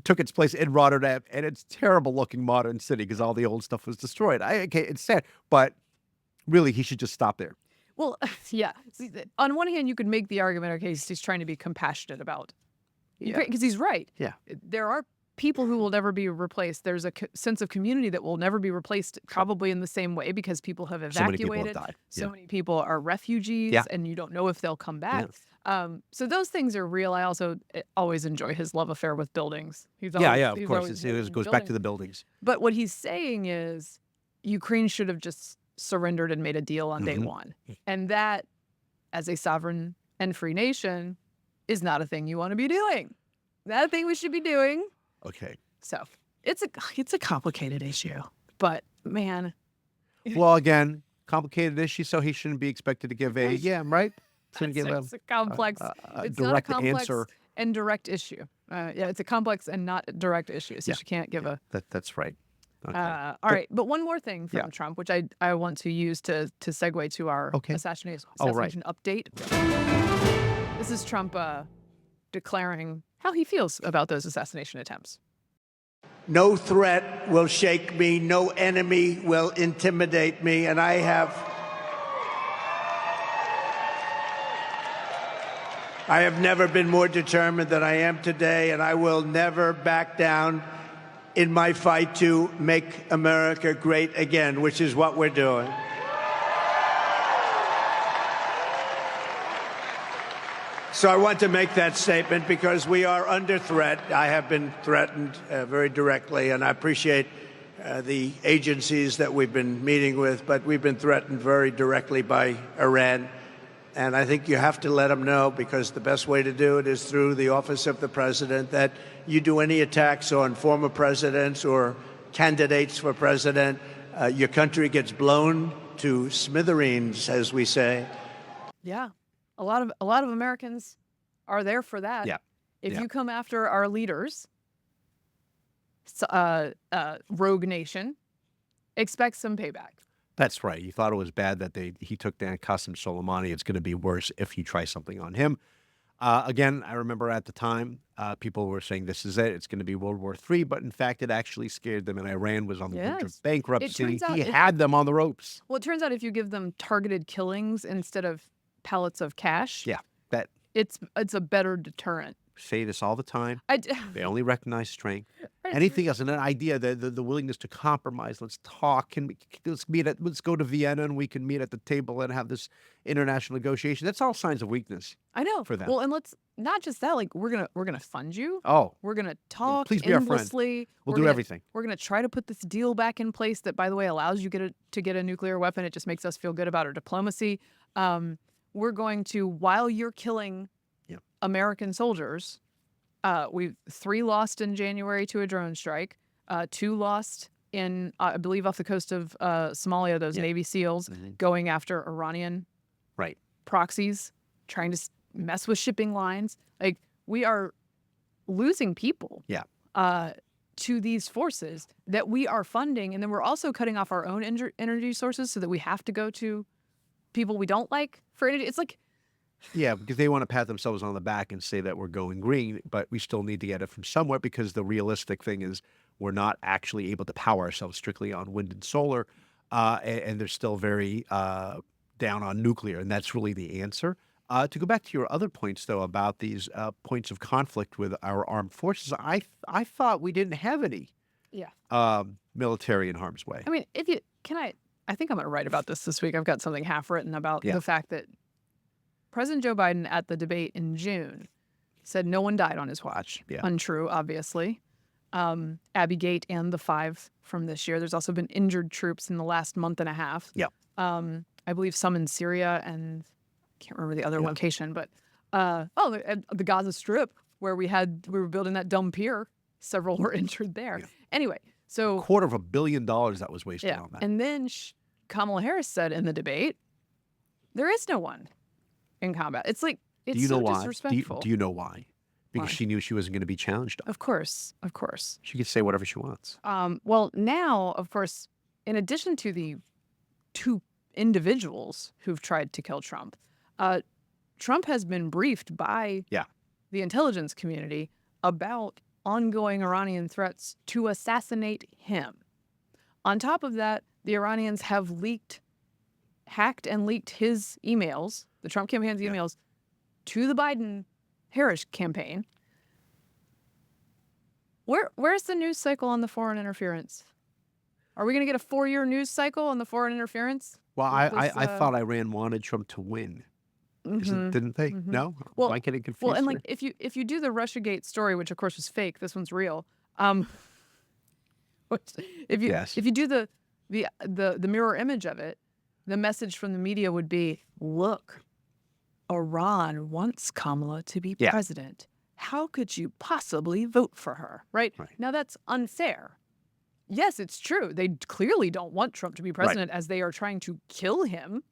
took its place in Rotterdam, and it's a terrible-looking modern city because all the old stuff was destroyed. It's sad, but really, he should just stop there. Well, yeah. See, on one hand, you could make the argument, okay, he's trying to be compassionate about, because he's right. Yeah. There are people who will never be replaced. There's a sense of community that will never be replaced, probably in the same way, because people have evacuated. So many people have died. So many people are refugees, and you don't know if they'll come back. Yeah. So those things are real. I also always enjoy his love affair with buildings. Of course. It goes back to the buildings. But what he's saying is Ukraine should have just surrendered and made a deal on day one. And that, as a sovereign and free nation, is not a thing you want to be doing. Not a thing we should be doing. Okay. So it's a complicated issue, but man. Well, again, complicated issue, so he shouldn't be expected to give a right. It's a complex. It's direct not a complex answer and direct issue. It's a complex and not direct issue. So you can't give a. That's right. Okay. All right, but one more thing from Trump, which I want to use to segue to our assassination update. This is Trump declaring how he feels about those assassination attempts. No threat will shake me. No enemy will intimidate me. And I have never been more determined than I am today, and I will never back down in my fight to make America great again, which is what we're doing. So I want to make that statement because we are under threat. I have been threatened very directly, and I appreciate the agencies that we've been meeting with, but we've been threatened very directly by Iran. And I think you have to let them know, because the best way to do it is through the office of the president, that you do any attacks on former presidents or candidates for president, your country gets blown to smithereens, as we say. Yeah. A lot of Americans are there for that. Yeah. If you come after our leaders, rogue nation, expect some payback. That's right. You thought it was bad that he took down Qasem Soleimani. It's going to be worse if you try something on him. Again, I remember at the time, people were saying this is it. It's going to be World War III. But in fact, it actually scared them. And Iran was on the verge of bankruptcy. He had them on the ropes. Well, it turns out if you give them targeted killings instead of pallets of cash, it's a better deterrent. Say this all the time. They only recognize strength. Anything else, and an idea, the willingness to compromise. Let's talk. Let's go to Vienna and we can meet at the table and have this international negotiation. That's all signs of weakness. I know. For them. Well, and let's not just that. Like we're gonna fund you. Oh, we're gonna talk. Please be endlessly. Our friend. We'll do everything. We're gonna try to put this deal back in place that, by the way, allows you to get a nuclear weapon. It just makes us feel good about our diplomacy. We're going to, while you're killing American soldiers. We've 3 lost in January to a drone strike, 2 lost in, I believe, off the coast of Somalia, those Navy SEALs going after Iranian proxies, trying to mess with shipping lines. Like, we are losing people to these forces that we are funding. And then we're also cutting off our own energy sources so that we have to go to people we don't like for energy. It's like, yeah, because they want to pat themselves on the back and say that we're going green, but we still need to get it from somewhere because the realistic thing is we're not actually able to power ourselves strictly on wind and solar, and they're still very down on nuclear, and that's really the answer. To go back to your other points, though, about these points of conflict with our armed forces, I thought we didn't have any military in harm's way. I mean, I think I'm going to write about this week. I've got something half written about the fact that President Joe Biden at the debate in June said no one died on his watch. Untrue, obviously. Abbey Gate and the 5 from this year. There's also been injured troops in the last month and a half. I believe some in Syria and I can't remember the other location, but the Gaza Strip where we were building that dumb pier. Several were injured there. Anyway, so $250 million that was wasted on that. And then Kamala Harris said in the debate, there is no one in combat. It's like, it's disrespectful. Do you know why? Because she knew she wasn't going to be challenged on. Of course. She could say whatever she wants. Well, now, of course, in addition to the 2 individuals who've tried to kill Trump, Trump has been briefed by the intelligence community about ongoing Iranian threats to assassinate him. On top of that, the Iranians have hacked and leaked his emails, the Trump campaign's emails, to the Biden-Harris campaign. Where's the news cycle on the foreign interference? Are we going to get a 4-year news cycle on the foreign interference? Well, I thought Iran wanted Trump to win. Didn't they? No? Well, Am I getting confused? Well, and like if you do the Russiagate story, which of course was fake, this one's real. If you do the mirror image of it, the message from the media would be, look, Iran wants Kamala to be president. How could you possibly vote for her? Right? Now, that's unfair. Yes, it's true. They clearly don't want Trump to be president as they are trying to kill him.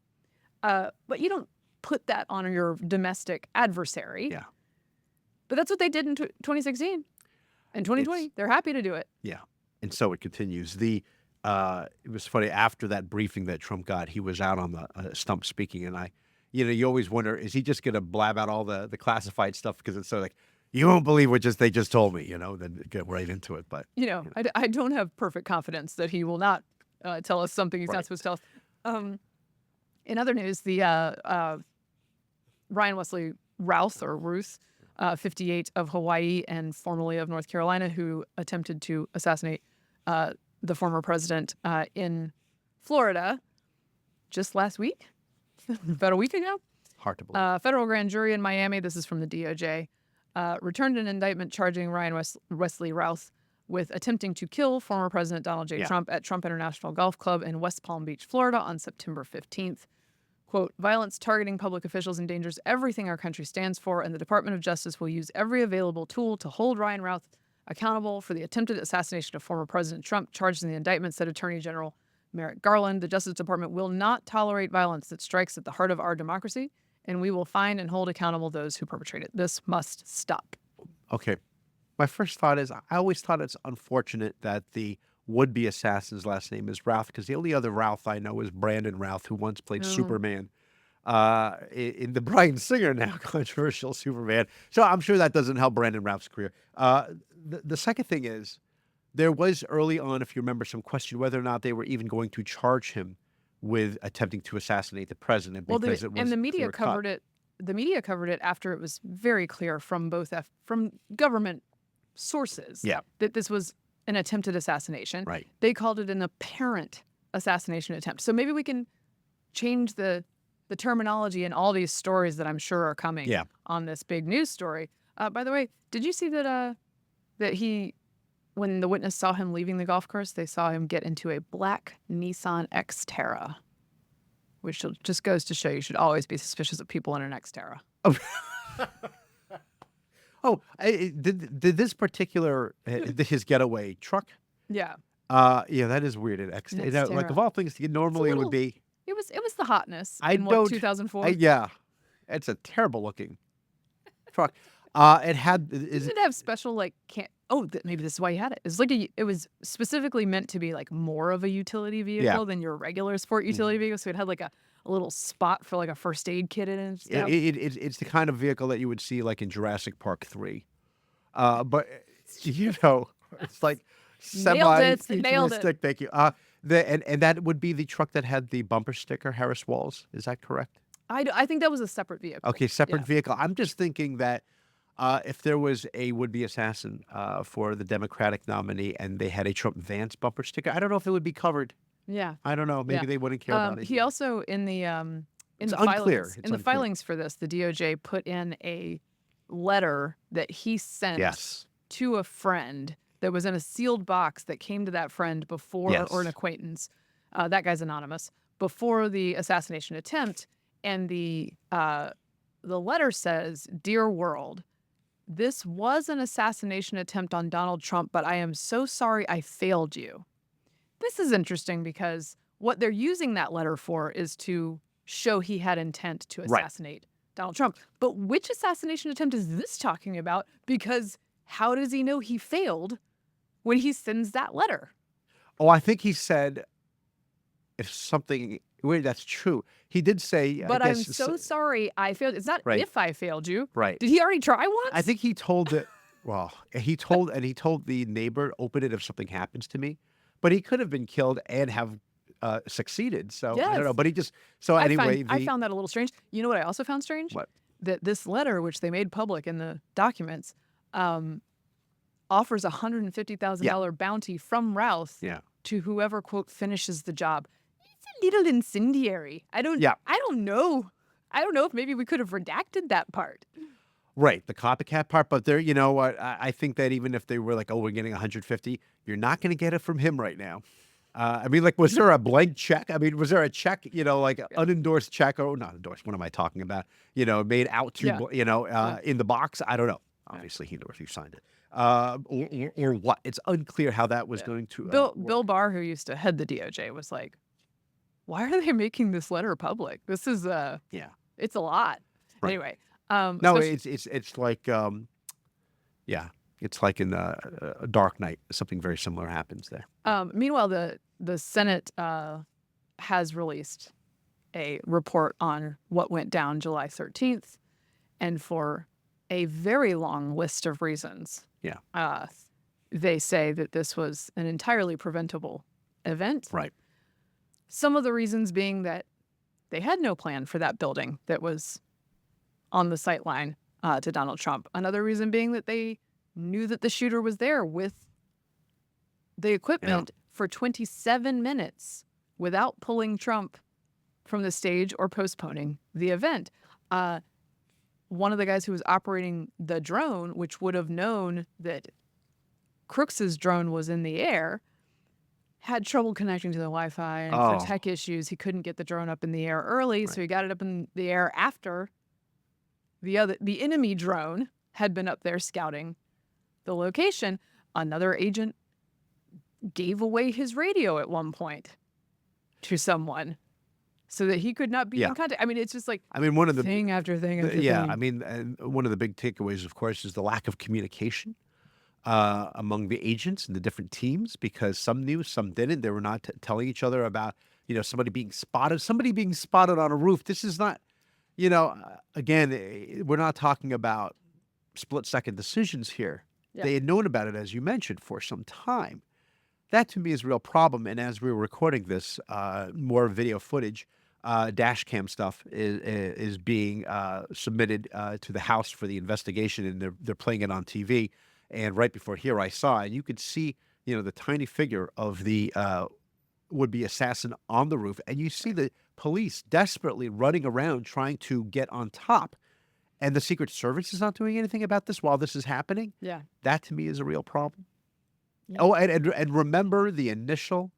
But you don't put that on your domestic adversary. Yeah. But that's what they did in 2016. In 2020, they're happy to do it. Yeah. And so it continues. It was funny, after that briefing that Trump got, he was out on the stump speaking, and you always wonder, is he just going to blab out all the classified stuff? Because it's so like, you won't believe what they just told me, then get right into it. But I don't have perfect confidence that he will not tell us something he's not supposed to tell us. In other news, the Ryan Wesley Ruth, 58 of Hawaii and formerly of North Carolina, who attempted to assassinate the former president in Florida just last week, about a week ago. Hard to believe. Federal grand jury in Miami, this is from the DOJ, returned an indictment charging Ryan Wesley Routh with attempting to kill former President Donald J. Trump at Trump International Golf Club in West Palm Beach, Florida on September 15th. Quote, violence targeting public officials endangers everything our country stands for, and the Department of Justice will use every available tool to hold Ryan Routh accountable for the attempted assassination of former President Trump, charged in the indictment, said Attorney General Merrick Garland. The Justice Department will not tolerate violence that strikes at the heart of our democracy, and we will find and hold accountable those who perpetrate it. This must stop. Okay. my first thought is I always thought it's unfortunate that the would-be assassin's last name is Routh, because the only other Routh I know is Brandon Routh, who once played Superman in the Bryan Singer now controversial Superman. So I'm sure that doesn't help Brandon Routh's career. The second thing is, there was early on, if you remember, some question whether or not they were even going to charge him with attempting to assassinate the president, because it was and the media clear cut. covered it. The media covered it after it was very clear from from government sources that this was an attempted assassination. Right. They called it an apparent assassination attempt. So maybe we can change the terminology in all these stories that I'm sure are coming on this big news story. By the way, did you see that when the witness saw him leaving the golf course, they saw him get into a black Nissan Xterra, which just goes to show you should always be suspicious of people in an Xterra. Did this particular his getaway truck? Yeah. Yeah, that is weird. Like Xterra. of all things, normally it would be. It was the hotness I in don't. 2004. Yeah, it's a terrible looking truck. It had. Doesn't it have special maybe this is why he had it. It's like it was specifically meant to be like more of a utility vehicle than your regular sport utility vehicle. So it had like a little spot for like a first aid kit in it. And stuff. It's the kind of vehicle that you would see like in Jurassic Park 3. But it's like semi-futuristic. Thank you. And that would be the truck that had the bumper sticker, Harris Walls. Is that correct? I think that was a separate vehicle. Okay, separate vehicle. I'm just thinking that if there was a would-be assassin for the Democratic nominee and they had a Trump Vance bumper sticker, I don't know if it would be covered. Yeah. I don't know. Maybe they wouldn't care about it. He also in the filings for this, the DOJ put in a letter that he sent to a friend that was in a sealed box that came to that friend before, or an acquaintance. That guy's anonymous, before the assassination attempt. And the letter says, "Dear world, this was an assassination attempt on Donald Trump, but I am so sorry I failed you." This is interesting because what they're using that letter for is to show he had intent to assassinate Donald Trump. But which assassination attempt is this talking about? Because how does he know he failed when he sends that letter? Oh, I think he said if something... Wait, that's true. He did say... But I'm so sorry I failed. It's not if I failed you. Right. Did he already try once? I think he told it... Well, he told the neighbor, open it if something happens to me. But he could have been killed and have succeeded. So I don't know. But he just... So anyway... I found that a little strange. You know what I also found strange? What? That this letter, which they made public in the documents, offers a $150,000 bounty from Routh to whoever, quote, finishes the job. It's a little incendiary. I don't know. I don't know if maybe we could have redacted that part. Right, the copycat part. But there, you know what? I think that even if they were like, oh, we're getting 150, you're not going to get it from him right now. I mean, like, was there a blank check? I mean, was there a check, like unendorsed check, or not endorsed? What am I talking about? Made out to, in the box? I don't know. Obviously, he knows who signed it. Or what? It's unclear how that was going to Bill Barr, who used to head the DOJ, was like, why are they making this letter public? This is it's a lot. Right. Anyway, no, it's like it's like in a Dark Knight. Something very similar happens there. Meanwhile, the Senate has released a report on what went down July 13th, and for a very long list of reasons. They say that this was an entirely preventable event. Right. Some of the reasons being that they had no plan for that building that was on the sight line to Donald Trump. Another reason being that they knew that the shooter was there with the equipment for 27 minutes without pulling Trump from the stage or postponing the event. One of the guys who was operating the drone, which would have known that Crooks's drone was in the air, had trouble connecting to the Wi-Fi, and for tech issues, he couldn't get the drone up in the air early, so he got it up in the air after the enemy drone had been up there scouting the location. Another agent gave away his radio at one point to someone so that he could not be in contact. I mean, it's just like one of the thing after thing after thing. Yeah, I mean, and one of the big takeaways, of course, is the lack of communication among the agents and the different teams, because some knew, some didn't. They were not telling each other about, somebody being spotted on a roof. This is not, again, we're not talking about split-second decisions here. Yeah. They had known about it, as you mentioned, for some time. That, to me, is a real problem. And as we were recording this, more video footage, dash cam stuff is being submitted to the House for the investigation, and they're playing it on TV. And right before here, I saw, and you could see, the tiny figure of the would-be assassin on the roof, and you see the police desperately running around trying to get on top. And the Secret Service is not doing anything about this while this is happening. Yeah. That, to me, is a real problem. Yeah. Oh, and remember the initial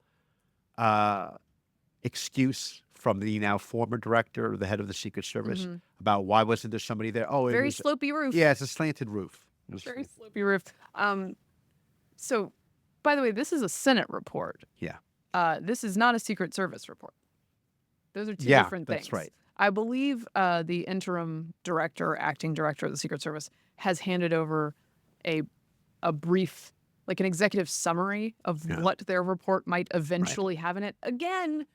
excuse from the now former director, or the head of the Secret Service, about why wasn't there somebody there? Oh, Very was, slopey roof. yeah, it's a slanted roof. Very slopey roof. So, by the way, this is a Senate report. Yeah. This is not a Secret Service report. Those are two Yeah, different things. that's right. I believe the interim director, acting director of the Secret Service, has handed over a brief, like an executive summary of what their report might eventually have in it. Again,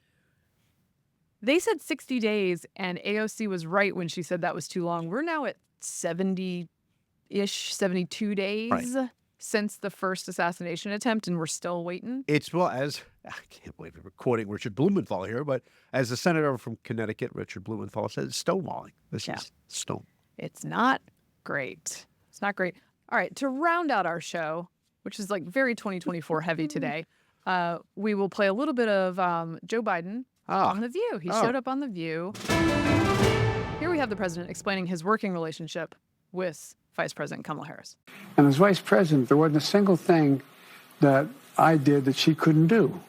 they said 60 days, and AOC was right when she said that was too long. We're now at 70-ish, 72 days since the first assassination attempt, and we're still waiting. It's, well, as I can't believe we're quoting Richard Blumenthal here, but as the senator from Connecticut, Richard Blumenthal, said, it's stonewalling. This is stone. It's not great. It's not great. All right, to round out our show, which is like very 2024 heavy today, we will play a little bit of Joe Biden on The View. He showed up on The View. Here we have the president explaining his working relationship with Vice President Kamala Harris. And as vice president, there wasn't a single thing that I did that she couldn't do.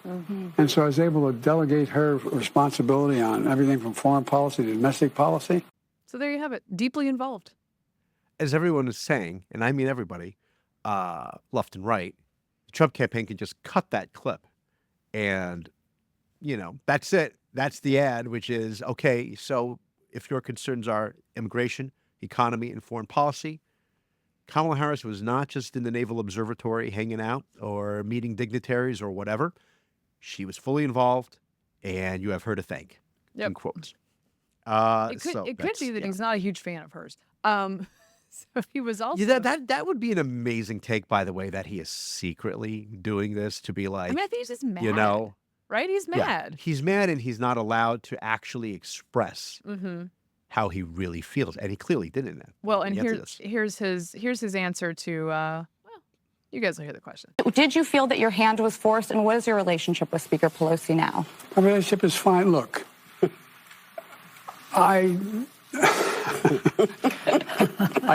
And so I was able to delegate her responsibility on everything from foreign policy to domestic policy. So there you have it. Deeply involved. As everyone is saying, and I mean everybody, left and right, the Trump campaign can just cut that clip. And, that's it. That's the ad, which is, okay, so if your concerns are immigration, economy, and foreign policy, Kamala Harris was not just in the Naval Observatory hanging out or meeting dignitaries or whatever. She was fully involved, and you have her to thank. Yep. In quotes. It could be that he's not a huge fan of hers. So he was also... Yeah, that would be an amazing take, by the way, that he is secretly doing this to be like... I mean, I think he's just mad. Right? He's mad. Yeah, he's mad, and he's not allowed to actually express how he really feels, and he clearly did in that. Well, and here's his answer to. Well, you guys will hear the question. Did you feel that your hand was forced, and what is your relationship with Speaker Pelosi now? Our relationship is fine. Look, I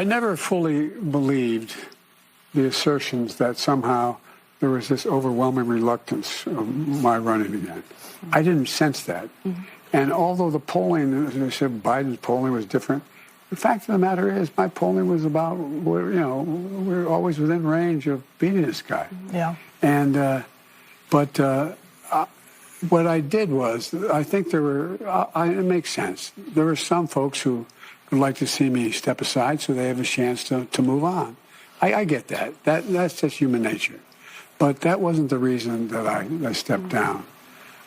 never fully believed the assertions that somehow there was this overwhelming reluctance of my running again. I didn't sense that. And although the polling, as I said, Biden's polling was different, the fact of the matter is my polling was about, we're always within range of beating this guy. Yeah. And, but what I did was, I think there were, it makes sense. There were some folks who would like to see me step aside so they have a chance to move on. I get that. That's just human nature. But that wasn't the reason that I stepped down.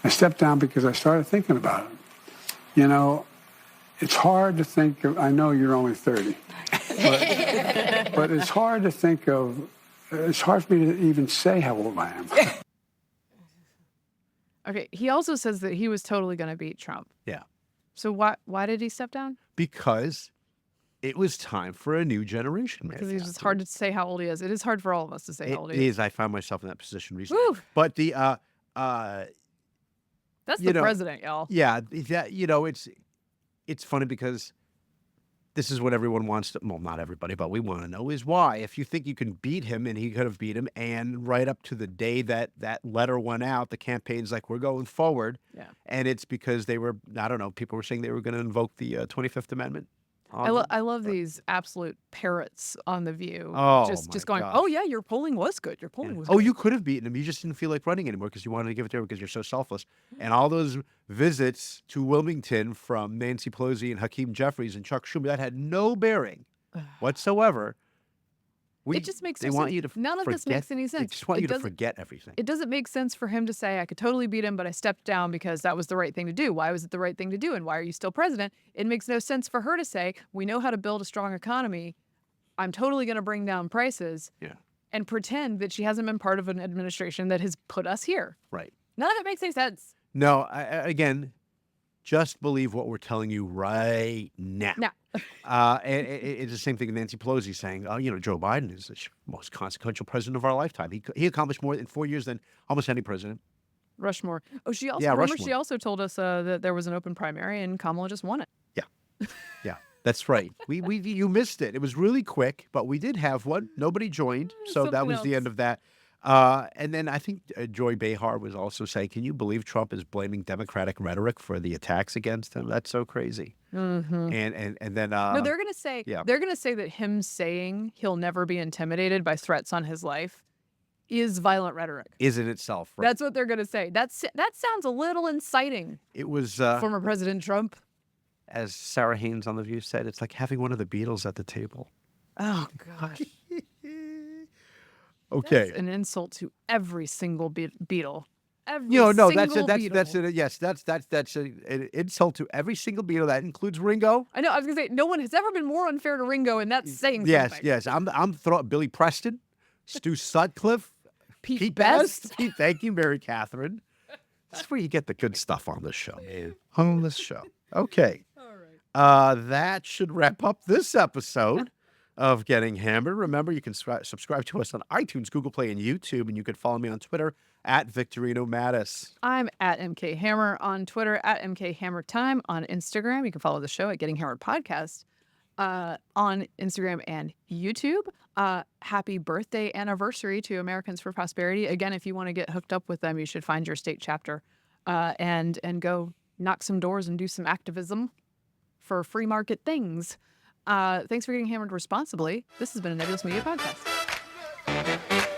I stepped down because I started thinking about it. It's hard to think of, I know you're only 30, but it's hard to think of, it's hard for me to even say how old I am. Okay, he also says that he was totally going to beat Trump. Yeah. So why did he step down? Because it was time for a new generation. Because it's just hard to say how old he is. It is hard for all of us to say how old he It is. is. I found myself in that position recently. Woo! But the That's the president, y'all. Yeah, it's funny because this is what everyone wants to, well, not everybody, but we want to know is why. If you think you can beat him, and he could have beat him, and right up to the day that letter went out, the campaign's like, we're going forward. Yeah. And it's because they were, I don't know, people were saying they were going to invoke the 25th Amendment. I love these absolute parrots on The View. Oh, just my going, gosh. oh, yeah, your polling was good. Your polling was good. Oh, you could have beaten him. You just didn't feel like running anymore because you wanted to give it to her because you're so selfless. And all those visits to Wilmington from Nancy Pelosi and Hakeem Jeffries and Chuck Schumer, that had no bearing whatsoever It just makes They no want sense. you to None of this forget- makes any sense. They just want It you to doesn't- forget everything. It doesn't make sense for him to say, I could totally beat him, but I stepped down because that was the right thing to do. Why was it the right thing to do? And why are you still president? It makes no sense for her to say, we know how to build a strong economy. I'm totally going to bring down prices. Yeah. And pretend that she hasn't been part of an administration that has put us here. Right. None of it makes any sense. No, again, just believe what we're telling you right now. Now. And it's the same thing Nancy Pelosi saying, Joe Biden is the most consequential president of our lifetime. He accomplished more in 4 years than almost any president. Rushmore. Oh, she also Rushmore. she also told us that there was an open primary and Kamala just won it. Yeah, that's right. You missed it. It was really quick, but we did have one. Nobody joined, so that Something was the else. end of that. And then I think Joy Behar was also saying, can you believe Trump is blaming Democratic rhetoric for the attacks against him? That's so crazy. Mm-hmm. And then No, they're gonna say yeah. they're gonna say that him saying he'll never be intimidated by threats on his life is violent rhetoric. is in itself. Right? That's what they're gonna say. That sounds a little inciting. It was, Former President Trump. as Sarah Haynes on The View said, it's like having one of the Beatles at the table. Oh gosh. Okay. That's an insult to every single Beatle. Every No, that's single it. Yes, that's an insult to every single Beatle. That includes Ringo. I know. I was gonna say no one has ever been more unfair to Ringo, and that's saying something. Yes. I'm throwing Billy Preston, Stu Sutcliffe, Pete Best. Pete, thank you, Mary Catherine. That's where you get the good stuff on this show, man. On this show. Okay. All right. That should wrap up this episode of Getting Hammered. Remember, you can subscribe to us on iTunes, Google Play, and YouTube, and you can follow me on Twitter at Victorino Mattis. I'm at MK Hammer on Twitter, at MK Hammer Time on Instagram. You can follow the show at Getting Hammered Podcast on Instagram and YouTube. Happy birthday anniversary to Americans for Prosperity. Again, if you want to get hooked up with them, you should find your state chapter and go knock some doors and do some activism for free market things. Thanks for getting hammered responsibly. This has been a Nebulous Media Podcast.